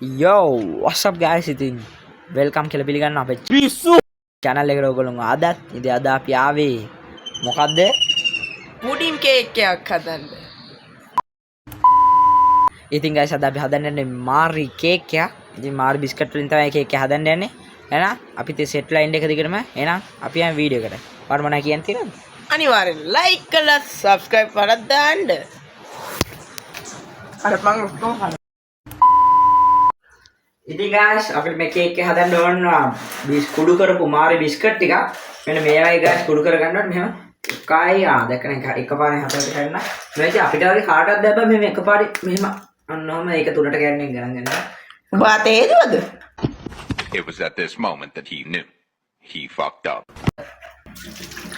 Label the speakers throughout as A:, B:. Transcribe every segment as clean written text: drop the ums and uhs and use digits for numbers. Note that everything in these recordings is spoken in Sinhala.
A: Yo, what's up guys? ඉතින් welcome කියලා පිළිගන්න අපේ පිස්සු channel එකට ඔයගොල්ලෝ ආදත්. ඉතින් අද අපි ආවේ මොකද්ද?
B: පුඩින් කේක් එකක් හදන්න.
A: ඉතින් guys අද අපි හදන්න යන්නේ මාරි කේක් එකක්. ඉතින් මාරි බිස්කට් වලින් තමයි කේක් එක හදන්න යන්නේ. එහෙනම් අපි තේ සෙට් ලයින් එක දිගටම එහෙනම් අපි යන වීඩියෝ එකට. ඔයාලා මොනවද කියන්න තියෙනවද?
B: අනිවාර්යෙන් like කරලා subscribe කරලා දාන්න. අර මම කොහොමද?
A: ඉතින් guys අපිට මේ කේක් එක හදන්න ඕන කුඩු කරපු මාරි බිස්කට් ටික. මෙන්න මේ වගේ guys කුඩු කර ගන්න ඕනේ මෙහෙම. එකයි දැක්කන එකපාරේ හතරට කරන්න. මේ ඉතින් අපිට වගේ කාටවත් බෑ මෙහෙම එකපාරේ මෙහෙම අන්නෝම ඒක තුලට ගන්නේ ගණන් ගන්න.
B: උඹ තේරුවද?
C: It was at this moment that he knew. He fucked up.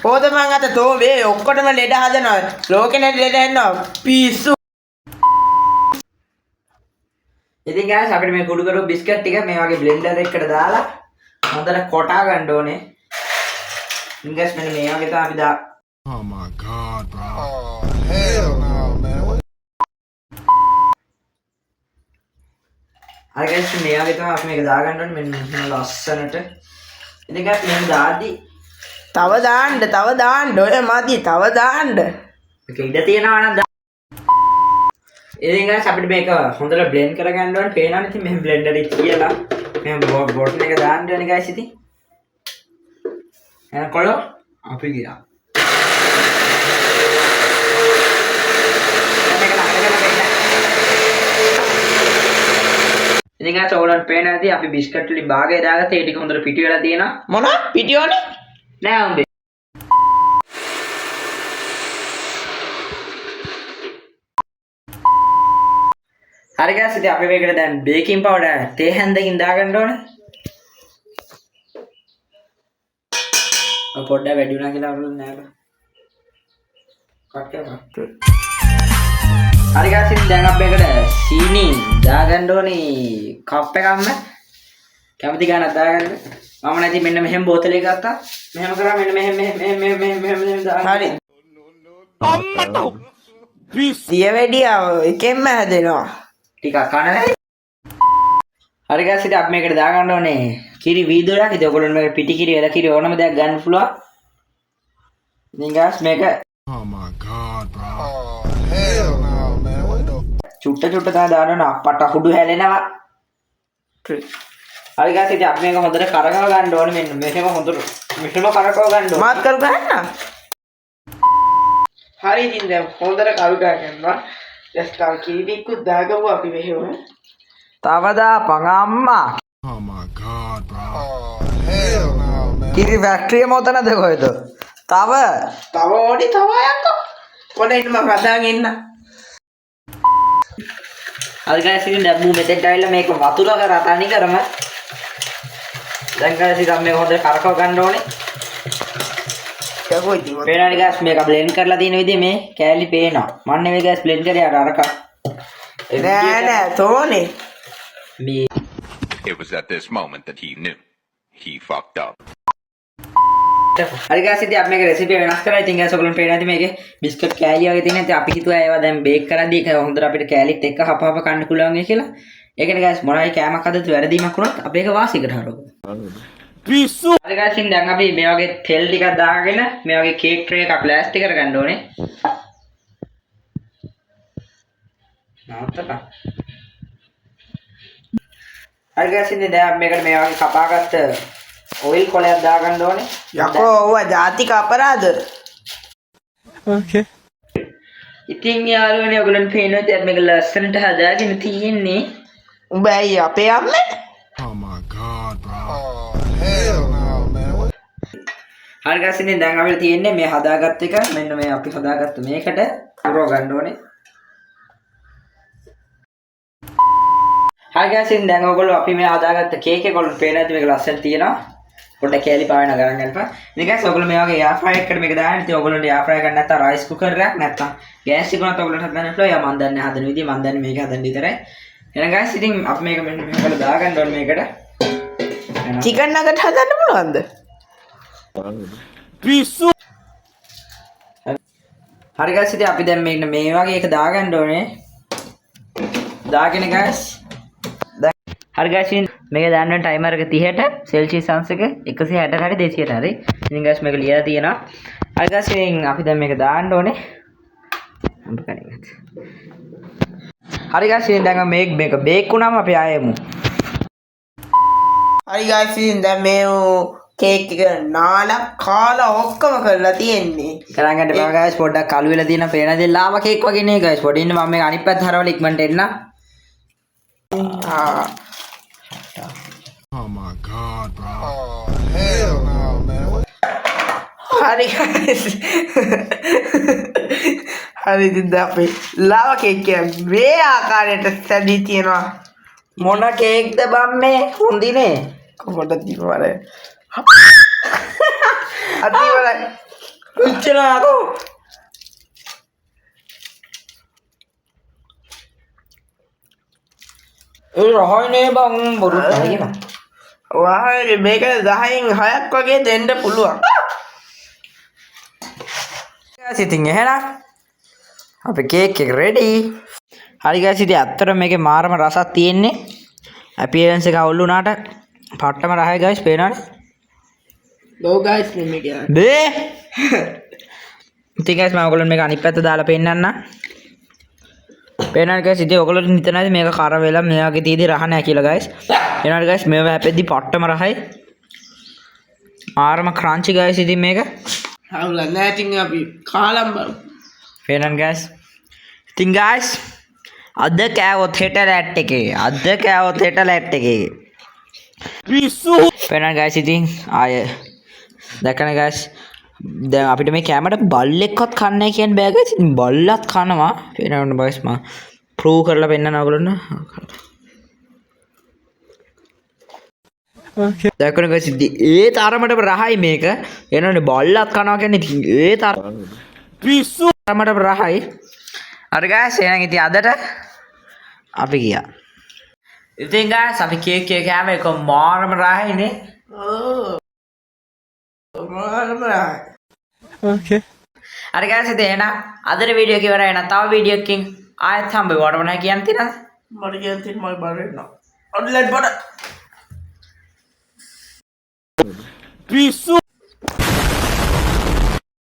B: පොද මං අත තෝ වේ ඔක්කොටම ලෙඩ හදනවා. ලෝකෙ ලෙඩ එනවා. පිස්සු.
A: ඉතින් guys අපිට මේ කුඩු කරපු බිස්කට් ටික මේ වගේ බ්ලෙන්ඩර් එකකට දාලා හොඳට කොටා ගන්න ඕනේ. ඉතින් guys මෙන්න මේ වගේ තමයි අපි
D: Oh my god, bro. Oh, hell no, man.
A: හරි guys මේ වගේ තමයි අපි මේක දා ගන්න ඕනේ මෙන්න මෙහෙම ලස්සනට. ඉතින් guys මෙහෙම දාද්දි
B: තව දාන්න. ඔය මදි තව දාන්න.
A: මේක ඉඩ තියනවා නම් ඉතින් guys අපිට මේක හොඳට බ්ලෙන්ඩ් කරගන්න ඕනේ. පේනවනේ ඉතින් මෙහෙම බ්ලෙන්ඩර් එක තියලා මෙහෙම බොටන් එක දාන්න ඕනේ guys ඉතින්. එහෙනම් කොළෝ අපි ගියා. ඉතින් guys ඔයගොල්ලන්ට පේන ඇති අපි බිස්කට් වලින් භාගය දාගත්තා. ඒ ටික හොඳට පිටි වෙලා තියෙනවා.
B: මොන පිටියෝනේ?
A: නෑ උඹේ. හරි guys ඉතින් අපි මේකට දැන් බේකින් පවුඩර් තේ හැන්දකින් දාගන්න ඕනේ. පොඩ්ඩක් වැඩි වුණා කියලා අපලු නෑ. කට් කරපන්. හරි guys ඉතින් දැන් අපි මේකට සීනි දාගන්න ඕනේ කප් එකක්ම. කැමති ගානක් දාගන්න. මම නැති මෙන්න මෙහෙම බෝතලේ ගත්තා. මෙහෙම කරා මෙන්න මෙහෙම දාගන්න.
B: හරි. අම්මටෝ. පිස්සිය වැඩියා එකෙන්ම හැදෙනවා.
A: ටිකක් කන. හරි guys ඉතින් අපි මේකට දාගන්න ඕනේ කිරි වීදුරක්. ඉතින් ඔයගොල්ලෝ මේක පිටි කිරි එල කිරි ඕනම දෙයක් ගන්න පුළුවන්. ඉතින් guys මේක
D: Oh my god, bro. Oh, hell no, man. What the
A: චුට්ට තමයි දාන්න අපට හුඩු හැලෙනවා. හරි guys ඉතින් අපි මේක හොඳට කරකව ගන්න ඕනේ මෙන්න මෙහෙම හොඳට මෙහෙම කරකව ගන්න ඕනේ.
B: මාත් කරු ගන්න. හරි ඉතින් දැන් හොඳට කරු ගන්නවා. just කල් කීවිකුත් දාගමු අපි මෙහෙම.
A: තව දාපන් අම්මා.
D: Oh my god, bro. Oh, hell no, man.
A: කිරි ෆැක්ටරිය මොතනද කොහෙද? තව
B: ඕනි තව යන්න. පොඩ ඉන්න මම හදාගෙන ඉන්න.
A: හරි guys ඉතින් දැන් මු මෙතෙන්ට ආවිල්ලා මේක වතුර කරා තනි කරම. දැන් guys ඉතින් මේක හොඳට කරකව ගන්න ඕනේ.
B: යකෝ ඉතින්
A: පේනවනේ guys මේක බ්ලෙන්ඩ් කරලා තියෙන විදිහ මේ කෑලි පේනවා. මම නෙවෙයි guys බ්ලෙන්ඩ් කරේ අරක.
B: නෑ තෝනේ.
A: මේ
C: It was at this moment that he knew. He fucked up.
A: හරි guys ඉතින් අපි මේක රෙසිපි වෙනස් කරලා ඉතින් guys ඔයගොල්ලෝ පේනවා ඉතින් මේකේ බිස්කට් කෑලි වගේ තියෙනවා. ඉතින් අපි හිතුවා ඒවා දැන් බේක් කරද්දී ඒක හොඳට අපිට කෑලිත් එක්ක හපහප කන්න පුළුවන් කියලා. ඒකනේ guys මොනවායි කෑමක් හදද්දී වැරදීමක් වුණොත් අපි ඒක වාසියකට හරවමු. පිස්සු. හරි guys ඉතින් දැන් අපි මේ වගේ තෙල් ටිකක් දාගෙන මේ වගේ කේක් ට්‍රේ එකක් ප්ලාස්ටික් කරගන්න ඕනේ. නාත්තක. හරි guys ඉතින් දැන් අපි මේකට මේ වගේ කපාගත්ත ඔයිල් කොලයක් දාගන්න ඕනේ.
B: යකෝ ඔවා ජාතික අපරාධ.
D: Okay.
A: ඉතින් යාළුවනේ ඔයගොල්ලන්ට පේනවා දැන් මේක ලස්සනට හදාගෙන තියෙන්නේ.
B: උඹ ඇයි අපේ අම්මේ?
D: Oh my god, bro. Oh, hell no, man. What
A: හරි guys ඉතින් දැන් අපිට තියෙන්නේ මේ හදාගත්ත එක මෙන්න මේ අපි හදාගත්ත මේකට පුරව ගන්න ඕනේ. හරි guys ඉතින් දැන් ඔයගොල්ලෝ අපි මේ හදාගත්ත කේක් එක ඔයගොල්ලෝ පේනවා ඇති මේක ලස්සනට තියෙනවා. පොඩ්ඩක් කෑලි පාවෙන ගණන් ගන්නපන්. ඉතින් guys ඔයගොල්ලෝ මේ වගේ එයාර් ෆ්‍රයර් එකකට මේක දාන්න. ඉතින් ඔයගොල්ලන්ට එයාර් ෆ්‍රයර් එකක් නැත්නම් රයිස් කුකර් එකක් නැත්නම් ගෑස් තිබුණත් ඔයගොල්ලන්ට හදන්න පුළුවන්. යා මන් දන්නේ හදන විදිය මන් දන්නේ මේක හදන්න විතරයි. එහෙනම් guys ඉතින් අපි මේක මෙන්න මෙහෙම දාගන්න ඕනේ මේකට.
B: චිකන් නගට් හදන්න පුළුවන්ද?
A: පිස්සු. හරි guys ඉතින් අපි දැන් මේ වගේ එක දාගන්න ඕනේ. දාගෙන guys හරි guys මේක දාන්න වෙන ටයිමර් එක 30ට සෙල්සියස් අංශ එක 160ට හරි 200ට හරි. ඉතින් guys මේක ලියලා තියෙනවා. හරි guys ඉතින් අපි දැන් මේක දාන්න ඕනේ. හරි guys ඉතින් දැන් මේක බේක් වුණාම අපි ආයෙමු.
B: හරි guys ඉතින් දැන් මේ කේක් එක නාලා කාලා ඔක්කොම කරලා තියෙන්නේ.
A: කරන් ගන්න බා guys පොඩ්ඩක් කළු වෙලා තියෙන පේන දේ ලාවා කේක් වගේ නේ guys. පොඩි ඉන්න මම මේක අනිත් පැත්ත හරවලා ඉක්මනට එන්න.
D: Oh my God, bro. Oh, hell no, man.
B: හරි guys. හරි ඉතින් දැන් අපි ලාවා කේක් එක මේ ආකාරයට සැදී තියෙනවා.
A: මොන කේක්ද බම්මේ? හොඳිනේ.
B: කොහොමද දීවරේ? අදීවරේ.
A: උච්චලාකෝ. ඒ රහයිනේ බං බොරු තහගෙන.
B: වහයි මේක 10න් 6ක් වගේ දෙන්න පුළුවන්.
A: ඉතින් එහෙනම් අපි කේක් එක රෙඩි. හරි guys ඉතින් අත්තර මේකේ මාරම රසක් තියෙන්නේ. අපියරන්ස් එක අවුල් වුණාට පට්ටම රහයි guys පේනවනේ.
B: ලෝ guys මේක
A: බේ. ඉතින් guys මම ඔයගොල්ලෝ මේක අනිත් පැත්ත දාලා පෙන්නන්න. පේනවනේ guys ඉතින් ඔයගොල්ලෝ හිතනවාද මේක කර වෙලා මේ වගේ තියදී රහ නැහැ කියලා guys. එනවානේ guys මේව හැපෙද්දි පට්ටම රහයි. මාරම ක්‍රන්චි guys ඉතින් මේක.
B: හවුල නැහැ ඉතින් අපි කාලම් බලමු.
A: පේනවනේ guys. ඉතින් guys අද කෑවොත් හෙට ලැට් එකේ. අද කෑවොත් හෙට ලැට් එකේ. පිස්සු. පේනවනේ guys ඉතින් ආය දැකන guys දැන් අපිට මේ කැමරට බල්ලෙක්වත් කන්නේ නැහැ කියන්න බෑ guys. ඉතින් බල්ලත් කනවා. පේනවනේ guys මම ප්‍රූව් කරලා පෙන්නන්න ඕගොල්ලන්ට. ඕකේ. දැකන guys ඉතින් ඒ තරමටම රහයි මේක. එනවනේ බල්ලත් කනවා කියන්නේ ඉතින් ඒ තරම පිස්සු තරමටම රහයි. හරි guys එහෙනම් ඉතින් අදට අපි ගියා. ඉතින් guys අපි කේක් එක කෑම එක මාරම රහයිනේ.
B: ඕකේ.
A: හරි guys ඉතින් එහෙනම් අදට වීඩියෝ එක ඉවරයි. එහෙනම් තව වීඩියෝ එකකින් ආයෙත් හම්බෙමු. වඩ මොනවද කියන්න තියෙනවද?
B: මට කියන්න තියෙන මම බලන්න. ඔන්ලයින් බඩ.
A: පිස්සු